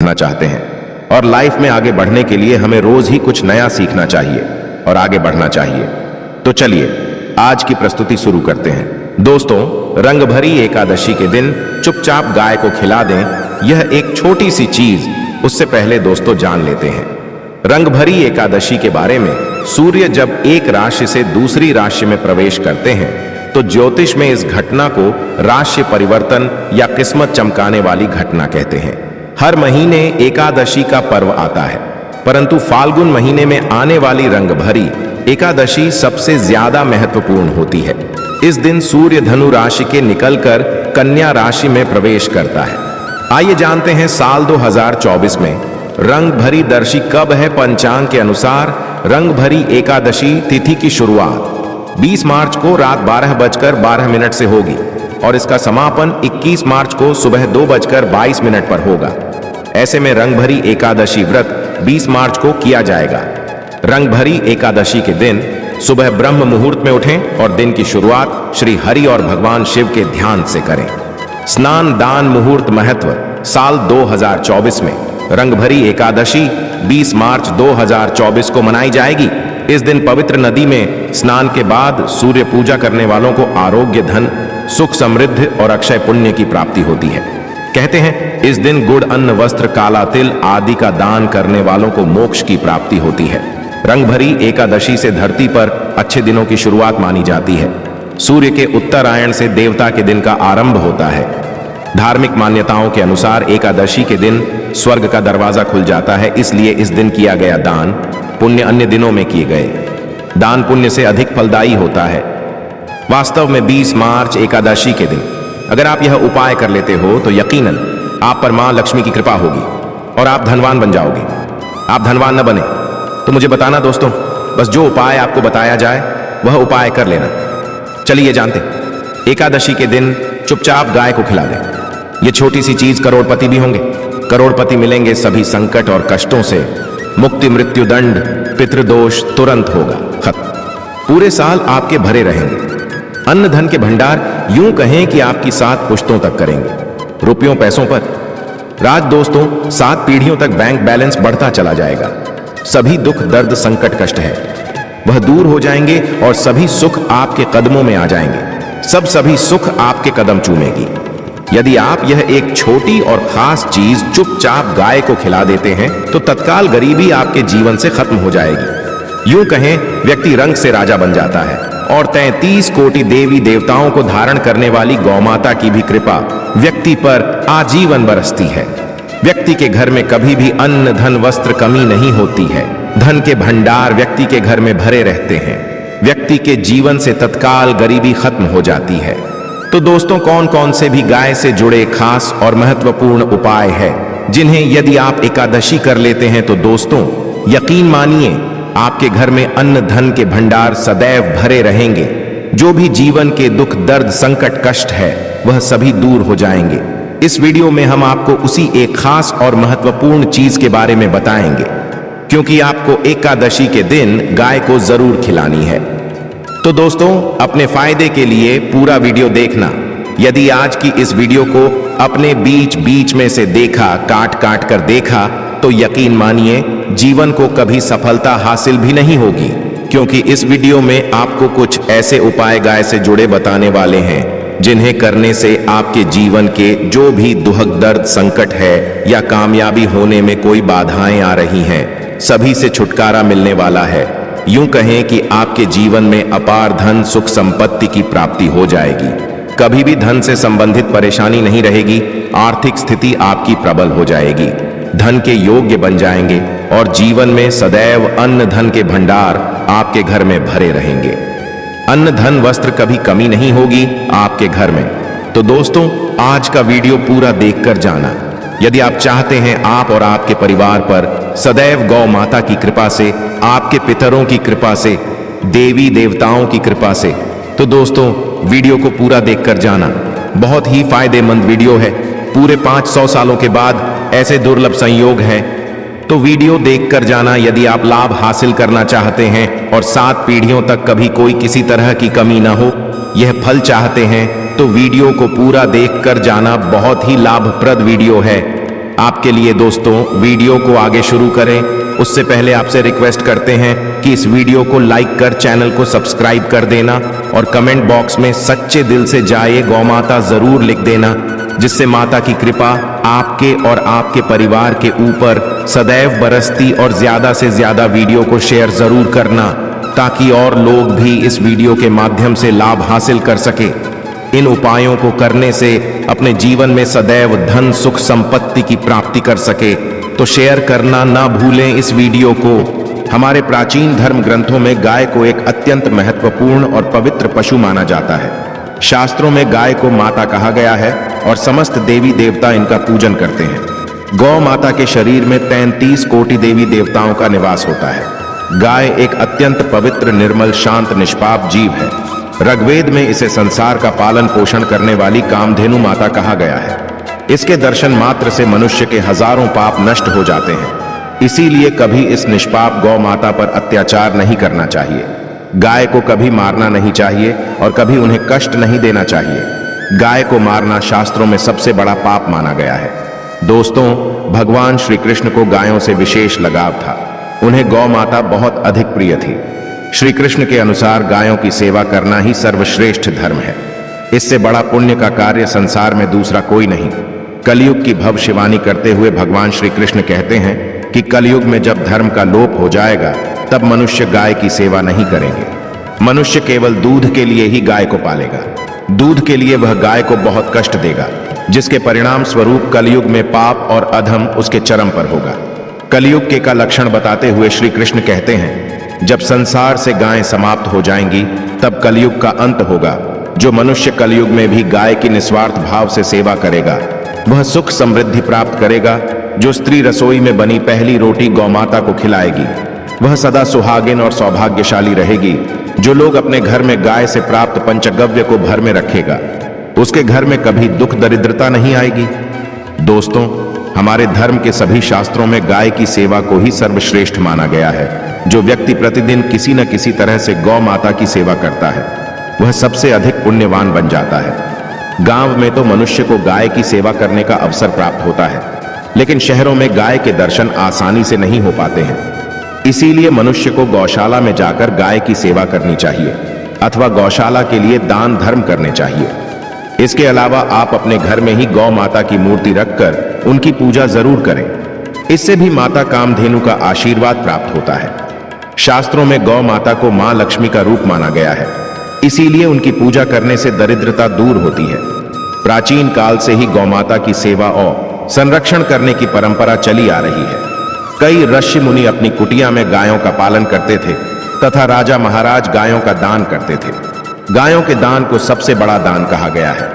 रखना चाहते हैं और लाइफ में आगे बढ़ने के लिए हमें रोज ही कुछ नया सीखना चाहिए और आगे बढ़ना चाहिए। तो चलिए आज की प्रस्तुति शुरू करते हैं। दोस्तों, रंग भरी एकादशी के दिन चुपचाप गाय को खिला दें, यह एक छोटी सी चीज। उससे पहले दोस्तों जान लेते हैं रंग भरी एकादशी के बारे में। सूर्य जब एक राशि से दूसरी राशि में प्रवेश करते हैं तो ज्योतिष में इस घटना को राशि परिवर्तन या किस्मत चमकाने वाली घटना कहते हैं। हर महीने एकादशी का पर्व आता है, परंतु फाल्गुन महीने में आने वाली रंग भरी एकादशी सबसे ज्यादा महत्वपूर्ण होती है। इस दिन सूर्य धनु राशि के निकलकर कन्या राशि में प्रवेश करता है। आइए जानते हैं साल 2024 में रंग भरी दर्शी कब है। पंचांग के अनुसार रंग भरी एकादशी तिथि की शुरुआत 20 मार्च को रात 12:12 से होगी और इसका समापन 21 मार्च को सुबह 2:22 पर होगा। ऐसे में रंग भरी एकादशी व्रत 20 मार्च को किया जाएगा। रंग भरी एकादशी के दिन सुबह ब्रह्म मुहूर्त में उठें और दिन की शुरुआत श्री हरि और भगवान शिव के ध्यान से करें। स्नान दान मुहूर्त महत्व। साल 2024 में रंग भरी एकादशी 20 मार्च 2024 को मनाई जाएगी। इस दिन पवित्र नदी में स्नान के बाद सूर्य पूजा करने वालों को आरोग्य, धन, सुख, समृद्धि और अक्षय पुण्य की प्राप्ति होती है। कहते हैं इस दिन गुड़, अन्न, वस्त्र, काला तिल आदि का दान करने वालों को मोक्ष की प्राप्ति होती है। रंग भरी एकादशी से धरती पर अच्छे दिनों की शुरुआत मानी जाती है। सूर्य के उत्तरायण से देवता के दिन का आरंभ होता है। धार्मिक मान्यताओं के अनुसार एकादशी के दिन स्वर्ग का दरवाजा खुल जाता है, इसलिए इस दिन किया गया दान पुण्य अन्य दिनों में किए गए दान पुण्य से अधिक फलदायी होता है। वास्तव में 20 मार्च एकादशी के दिन अगर आप यह उपाय कर लेते हो तो यकीनन आप पर मां लक्ष्मी की कृपा होगी और आप धनवान बन जाओगे। आप धनवान न बने तो मुझे बताना दोस्तों, बस जो उपाय आपको बताया जाए वह उपाय कर लेना। चलिए जानते, एकादशी के दिन चुपचाप गाय को खिला दें। यह छोटी सी चीज करोड़पति भी होंगे। करोड़पति मिलेंगे, सभी संकट और कष्टों से मुक्ति, मृत्यु दंड, पितृदोष तुरंत होगा खत्म। पूरे साल आपके भरे रहेंगे। अन्न धन के भंडार यूं कहें कि आपकी 7 पुश्तों तक करेंगे। रुपयों पैसों पर राज दोस्तों, 7 पीढ़ियों तक बैंक बैलेंस बढ़ता चला जाएगा। सभी दुख, दर्द, संकट, कष्ट है वह दूर हो जाएंगे और सभी सुख आपके कदमों में आ जाएंगे। सभी सुख आपके कदम चूमेगी यदि आप यह एक छोटी और खास चीज चुपचाप गाय को खिला देते हैं तो तत्काल गरीबी आपके जीवन से खत्म हो जाएगी। यूं कहें व्यक्ति रंग से राजा बन जाता है और 33 कोटि देवी देवताओं को धारण करने वाली गौमाता की भी कृपा व्यक्ति पर आजीवन बरसती है। व्यक्ति के घर में कभी भी अन्न, धन, वस्त्र कमी नहीं होती है। धन के भंडार व्यक्ति के घर में भरे रहते हैं। व्यक्ति के जीवन से तत्काल गरीबी खत्म हो जाती है। तो दोस्तों, कौन कौन से भी गाय से जुड़े खास और महत्वपूर्ण उपाय हैं जिन्हें यदि आप एकादशी कर लेते हैं तो दोस्तों यकीन मानिए आपके घर में अन्न धन के भंडार सदैव भरे रहेंगे। जो भी जीवन के दुख, दर्द, संकट, कष्ट है वह सभी दूर हो जाएंगे। इस वीडियो में हम आपको उसी एक खास और महत्वपूर्ण चीज के बारे में बताएंगे, क्योंकि आपको एकादशी के दिन गाय को जरूर खिलानी है। तो दोस्तों, अपने फायदे के लिए पूरा वीडियो देखना। यदि आज की इस वीडियो को अपने बीच में से देखा, काट कर देखा, तो यकीन मानिए जीवन को कभी सफलता हासिल भी नहीं होगी, क्योंकि इस वीडियो में आपको कुछ ऐसे उपाय गाय से जुड़े बताने वाले हैं जिन्हें करने से आपके जीवन के जो भी दुख, दर्द, संकट है या कामयाबी होने में कोई बाधाएं आ रही हैं, सभी से छुटकारा मिलने वाला है। यूं कहें कि आपके जीवन में अपार धन, सुख, संपत्ति की प्राप्ति हो जाएगी। कभी भी धन से संबंधित परेशानी नहीं रहेगी। आर्थिक स्थिति आपकी प्रबल हो जाएगी। धन के योग्य बन जाएंगे और जीवन में सदैव अन्न धन के भंडार आपके घर में भरे रहेंगे। अन्न धन वस्त्र कभी कमी नहीं होगी आपके घर में। तो दोस्तों, आज का वीडियो पूरा देखकर जाना। यदि आप चाहते हैं आप और आपके परिवार पर सदैव गौ माता की कृपा से, आपके पितरों की कृपा से, देवी देवताओं की कृपा से, तो दोस्तों वीडियो को पूरा देखकर जाना। बहुत ही फायदेमंद वीडियो है। पूरे 500 सालों के बाद ऐसे दुर्लभ संयोग है, तो वीडियो देखकर जाना। यदि आप लाभ हासिल करना चाहते हैं और 7 पीढ़ियों तक कभी कोई किसी तरह की कमी ना हो, यह फल चाहते हैं, तो वीडियो को पूरा देखकर जाना। बहुत ही लाभप्रद वीडियो है। आपके लिए दोस्तों, वीडियो को आगे शुरू करें उससे पहले आपसे रिक्वेस्ट करते हैं कि इस वीडियो को लाइक कर चैनल को सब्सक्राइब कर देना और कमेंट बॉक्स में सच्चे दिल से जय गौ माता जरूर लिख देना, जिससे माता की कृपा आपके और आपके परिवार के ऊपर सदैव बरसती। और ज्यादा से ज्यादा वीडियो को शेयर जरूर करना ताकि और लोग भी इस वीडियो के माध्यम से लाभ हासिल कर सके। इन उपायों को करने से अपने जीवन में सदैव धन सुख संपत्ति की प्राप्ति कर सके, तो शेयर करना ना भूलें इस वीडियो को। हमारे प्राचीन धर्म ग्रंथों में गाय को एक अत्यंत महत्वपूर्ण और पवित्र पशु माना जाता है। शास्त्रों में गाय को माता कहा गया है और समस्त देवी देवता इनका पूजन करते हैं। गौ माता के शरीर में 33 कोटि देवी देवताओं का निवास होता है। गाय एक अत्यंत पवित्र, निर्मल, शांत, निष्पाप जीव है। ऋग्वेद में इसे संसार का पालन पोषण करने वाली कामधेनु माता कहा गया है। इसके दर्शन मात्र से मनुष्य के हजारों पाप नष्ट हो जाते हैं। इसीलिए कभी इस निष्पाप गौ माता पर अत्याचार नहीं करना चाहिए। गाय को कभी मारना नहीं चाहिए और कभी उन्हें कष्ट नहीं देना चाहिए। गाय को मारना शास्त्रों में सबसे बड़ा पाप माना गया है। दोस्तों, भगवान श्री कृष्ण को गायों से विशेष लगाव था। उन्हें गौ माता बहुत अधिक प्रिय थी। श्री कृष्ण के अनुसार गायों की सेवा करना ही सर्वश्रेष्ठ धर्म है। इससे बड़ा पुण्य का कार्य संसार में दूसरा कोई नहीं। कलयुग की भविष्यवाणी करते हुए भगवान श्री कृष्ण कहते हैं कि कलयुग में जब धर्म का लोप हो जाएगा तब मनुष्य गाय की सेवा नहीं करेंगे। मनुष्य केवल दूध के लिए ही गाय को पालेगा। दूध के लिए वह गाय को बहुत कष्ट देगा, जिसके परिणाम स्वरूप कलयुग में पाप और अधम उसके चरम पर होगा। कलयुग के का लक्षण बताते हुए श्री कृष्ण कहते हैं, जब संसार से गायें समाप्त हो जाएंगी तब कलयुग का अंत होगा। जो मनुष्य कलयुग में भी गाय की निस्वार्थ भाव से सेवा करेगा वह सुख समृद्धि प्राप्त करेगा। जो स्त्री रसोई में बनी पहली रोटी गौ माता को खिलाएगी वह सदा सुहागिन और सौभाग्यशाली रहेगी। जो लोग अपने घर में गाय से प्राप्त पंचगव्य को भर में रखेगा उसके घर में कभी दुख दरिद्रता नहीं आएगी। दोस्तों, हमारे धर्म के सभी शास्त्रों में गाय की सेवा को ही सर्वश्रेष्ठ माना गया है। जो व्यक्ति प्रतिदिन किसी न किसी तरह से गौ माता की सेवा करता है वह सबसे अधिक पुण्यवान बन जाता है। गांव में तो मनुष्य को गाय की सेवा करने का अवसर प्राप्त होता है, लेकिन शहरों में गाय के दर्शन आसानी से नहीं हो पाते हैं। इसीलिए मनुष्य को गौशाला में जाकर गाय की सेवा करनी चाहिए अथवा गौशाला के लिए दान धर्म करने चाहिए। इसके अलावा आप अपने घर में ही गौ माता की मूर्ति रखकर उनकी पूजा जरूर करें। इससे भी माता कामधेनु का आशीर्वाद प्राप्त होता है। शास्त्रों में गौ माता को मां लक्ष्मी का रूप माना गया है, इसीलिए उनकी पूजा करने से दरिद्रता दूर होती है। प्राचीन काल से ही गौ माता की सेवा और संरक्षण करने की परंपरा चली आ रही है। कई ऋषि मुनि अपनी कुटिया में गायों का पालन करते थे तथा राजा महाराज गायों का दान करते थे। गायों के दान को सबसे बड़ा दान कहा गया है।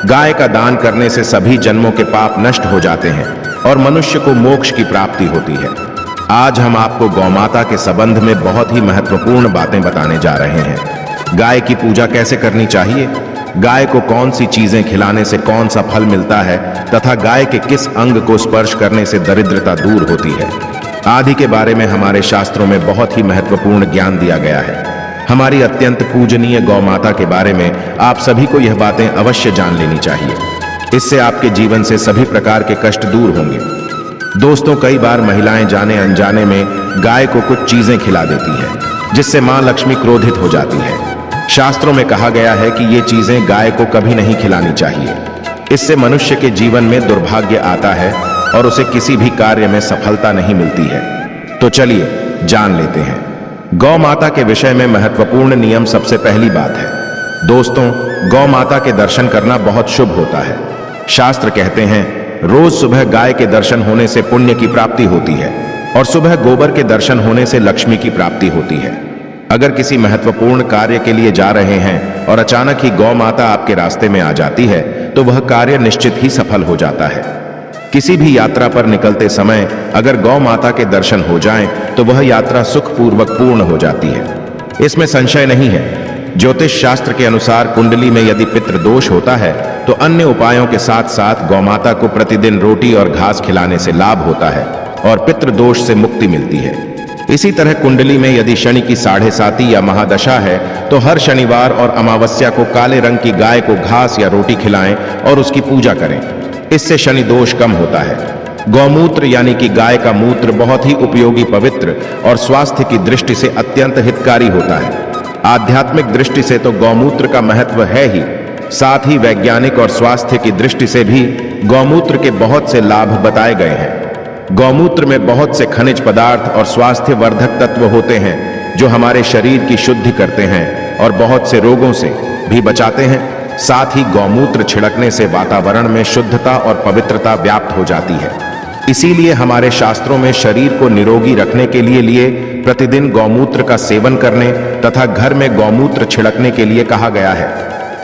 गाय का दान करने से सभी जन्मों के पाप नष्ट हो जाते हैं और मनुष्य को मोक्ष की प्राप्ति होती है। आज हम आपको गौ माता के संबंध में बहुत ही महत्वपूर्ण बातें बताने जा रहे हैं। गाय की पूजा कैसे करनी चाहिए, गाय को कौन सी चीजें खिलाने से कौन सा फल मिलता है तथा गाय के किस अंग को स्पर्श करने से दरिद्रता दूर होती है आदि के बारे में हमारे शास्त्रों में बहुत ही महत्वपूर्ण ज्ञान दिया गया है। हमारी अत्यंत पूजनीय गौ माता के बारे में आप सभी को यह बातें अवश्य जान लेनी चाहिए। इससे आपके जीवन से सभी प्रकार के कष्ट दूर होंगे। दोस्तों, कई बार महिलाएं जाने अनजाने में गाय को कुछ चीजें खिला देती हैं, जिससे मां लक्ष्मी क्रोधित हो जाती है। शास्त्रों में कहा गया है कि ये चीजें गाय को कभी नहीं खिलानी चाहिए। इससे मनुष्य के जीवन में दुर्भाग्य आता है और उसे किसी भी कार्य में सफलता नहीं मिलती है। तो चलिए जान लेते हैं। गौ माता के विषय में महत्वपूर्ण नियम। सबसे पहली बात है दोस्तों, गौ माता के दर्शन करना बहुत शुभ होता है। शास्त्र कहते हैं रोज सुबह गाय के दर्शन होने से पुण्य की प्राप्ति होती है और सुबह गोबर के दर्शन होने से लक्ष्मी की प्राप्ति होती है। अगर किसी महत्वपूर्ण कार्य के लिए जा रहे हैं और अचानक ही गौ माता आपके रास्ते में आ जाती है तो वह कार्य निश्चित ही सफल हो जाता है। किसी भी यात्रा पर निकलते समय अगर गौ माता के दर्शन हो जाएं तो वह यात्रा सुखपूर्वक पूर्ण हो जाती है, इसमें संशय नहीं है। ज्योतिष शास्त्र के अनुसार कुंडली में यदि पितृदोष होता है तो अन्य उपायों के साथ साथ गौ माता को प्रतिदिन रोटी और घास खिलाने से लाभ होता है और पितृदोष से मुक्ति मिलती है। इसी तरह कुंडली में यदि शनि की 7.5 या महादशा है तो हर शनिवार और अमावस्या को काले रंग की गाय को घास या रोटी खिलाएं और उसकी पूजा करें। इससे शनि दोष कम होता है। गौमूत्र यानी कि गाय का मूत्र बहुत ही उपयोगी, पवित्र और स्वास्थ्य की दृष्टि से अत्यंत हितकारी होता है। आध्यात्मिक दृष्टि से तो गौमूत्र का महत्व है ही, साथ ही वैज्ञानिक और स्वास्थ्य की दृष्टि से भी गौमूत्र के बहुत से लाभ बताए गए हैं। गौमूत्र में बहुत से खनिज पदार्थ और स्वास्थ्य वर्धक तत्व होते हैं जो हमारे शरीर की शुद्धि करते हैं और बहुत से रोगों से भी बचाते हैं। साथ ही गौमूत्र छिड़कने से वातावरण में शुद्धता और पवित्रता व्याप्त हो जाती है। इसीलिए हमारे शास्त्रों में शरीर को निरोगी रखने के लिए प्रतिदिन गौमूत्र का सेवन करने तथा घर में गौमूत्र छिड़कने के लिए कहा गया है।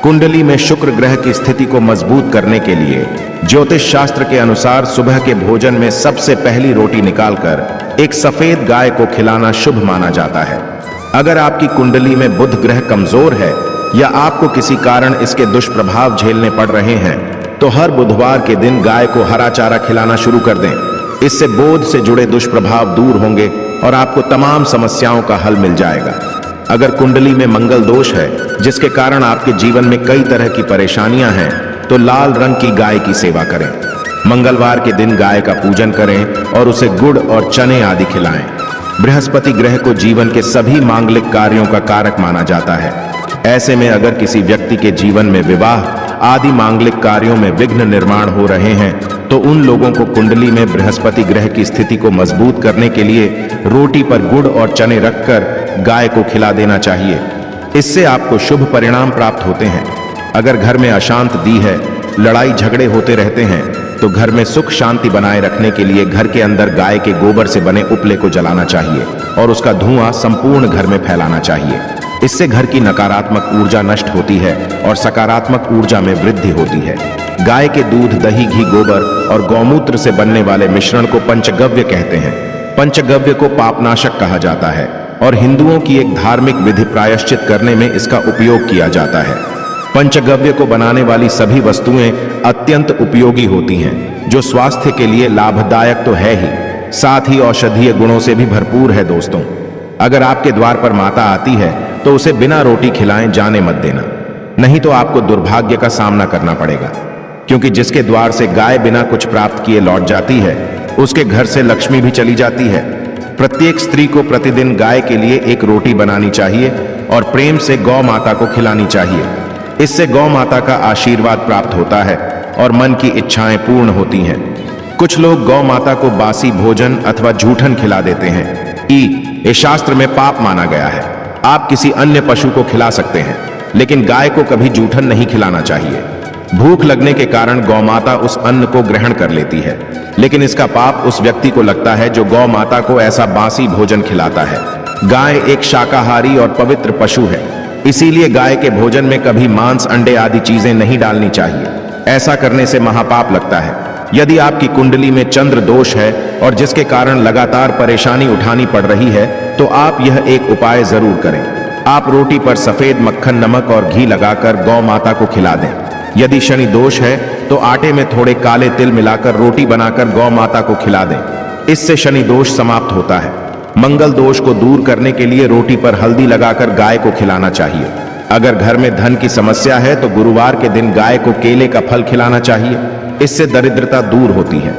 कुंडली में शुक्र ग्रह की स्थिति को मजबूत करने के लिए ज्योतिष शास्त्र के अनुसार सुबह के भोजन में सबसे पहली रोटी निकालकर एक सफेद गाय को खिलाना शुभ माना जाता है। अगर आपकी कुंडली में बुध ग्रह कमजोर है या आपको किसी कारण इसके दुष्प्रभाव झेलने पड़ रहे हैं तो हर बुधवार के दिन गाय को हरा चारा खिलाना शुरू कर दें। इससे बोध से जुड़े दुष्प्रभाव दूर होंगे और आपको तमाम समस्याओं का हल मिल जाएगा। अगर कुंडली में मंगल दोष है जिसके कारण आपके जीवन में कई तरह की परेशानियां हैं तो लाल रंग की गाय की सेवा करें। मंगलवार के दिन गाय का पूजन करें और उसे गुड़ और चने आदि खिलाएं। बृहस्पति ग्रह को जीवन के सभी मांगलिक कार्यों का कारक माना जाता है। ऐसे में अगर किसी व्यक्ति के जीवन में विवाह आदि मांगलिक कार्यों में विघ्न निर्माण हो रहे हैं तो उन लोगों को कुंडली में बृहस्पति ग्रह की स्थिति को मजबूत करने के लिए रोटी पर गुड़ और चने रखकर गाय को खिला देना चाहिए। इससे आपको शुभ परिणाम प्राप्त होते हैं। अगर घर में अशांत दी है, लड़ाई झगड़े होते रहते हैं तो घर में सुख शांति बनाए रखने के लिए घर के अंदर गाय के गोबर से बने उपले को जलाना चाहिए और उसका धुआं संपूर्ण घर में फैलाना चाहिए। इससे घर की नकारात्मक ऊर्जा नष्ट होती है और सकारात्मक ऊर्जा में वृद्धि होती है। गाय के दूध, दही, घी, गोबर और गौमूत्र से बनने वाले मिश्रण को पंचगव्य कहते हैं। पंचगव्य को पापनाशक कहा जाता है और हिंदुओं की एक धार्मिक विधि प्रायश्चित करने में इसका उपयोग किया जाता है। पंचगव्य को बनाने वाली सभी वस्तुएं अत्यंत उपयोगी होती हैं जो स्वास्थ्य के लिए लाभदायक तो है ही, साथ ही औषधीय गुणों से भी भरपूर है। दोस्तों, अगर आपके द्वार पर माता आती है तो उसे बिना रोटी खिलाएं जाने मत देना, नहीं तो आपको दुर्भाग्य का सामना करना पड़ेगा। क्योंकि जिसके द्वार से गाय बिना कुछ प्राप्त किए लौट जाती है उसके घर से लक्ष्मी भी चली जाती है। प्रत्येक स्त्री को प्रतिदिन गाय के लिए एक रोटी बनानी चाहिए और प्रेम से गौ माता को खिलानी चाहिए। इससे गौ माता का आशीर्वाद प्राप्त होता है और मन की इच्छाएं पूर्ण होती हैं। कुछ लोग गौ माता को बासी भोजन अथवा जूठन खिला देते हैं। ये शास्त्र में पाप माना गया है। आप किसी अन्य पशु को खिला सकते हैं लेकिन गाय को कभी जूठन नहीं खिलाना चाहिए। भूख लगने के कारण गौ माता उस अन्न को ग्रहण कर लेती है, लेकिन इसका पाप उस व्यक्ति को लगता है जो गौ माता को ऐसा बासी भोजन खिलाता है। गाय एक शाकाहारी और पवित्र पशु है, इसीलिए गाय के भोजन में कभी मांस, अंडे आदि चीजें नहीं डालनी चाहिए। ऐसा करने से महापाप लगता है। यदि आपकी कुंडली में चंद्र दोष है और जिसके कारण लगातार परेशानी उठानी पड़ रही है तो आप यह एक उपाय जरूर करें। आप रोटी पर सफेद मक्खन, नमक और घी लगाकर गौ माता को खिला दें। यदि शनि दोष है तो आटे में थोड़े काले तिल मिलाकर रोटी बनाकर गौ माता को खिला दें। इससे शनि दोष समाप्त होता है। मंगल दोष को दूर करने के लिए रोटी पर हल्दी लगाकर गाय को खिलाना चाहिए। अगर घर में धन की समस्या है तो गुरुवार के दिन गाय को केले का फल खिलाना चाहिए। इससे दरिद्रता दूर होती है।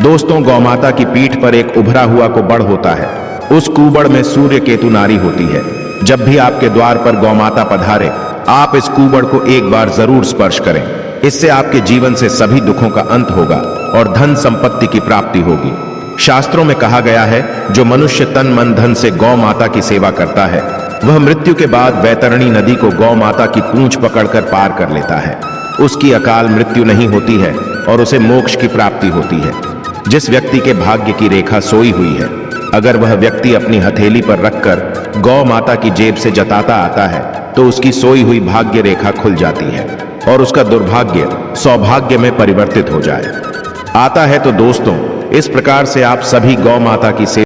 दोस्तों, गौ माता की पीठ पर एक उभरा हुआ कुबड़ होता है। उस कुबड़ में सूर्य केतु नारी होती है। जब भी आपके द्वार पर गौ माता पधारे आप इस कुबड़ को एक बार जरूर स्पर्श करें। इससे आपके जीवन से सभी दुखों का अंत होगा और धन संपत्ति की प्राप्ति होगी। शास्त्रों में कहा गया है, जो मनुष्य तन मन धन से गौ माता की सेवा करता है वह मृत्यु के बाद वैतरणी नदी को गौ माता की पूंछ पकड़कर पार कर लेता है। उसकी अकाल मृत्यु नहीं होती है और उसे मोक्ष की प्राप्ति होती है। जिस व्यक्ति के भाग्य की रेखा सोई हुई है, अगर वह व्यक्ति अपनी हथेली पर रखकर गौ माता की जेब से जताता आता है तो उसकी सोई हुई भाग्य रेखा खुल जाती है और उसका दुर्भाग्य सौभाग्य में परिवर्तित हो जाए आता है। तो दोस्तों, इस प्रकार से आप सभी गौ माता की सेवा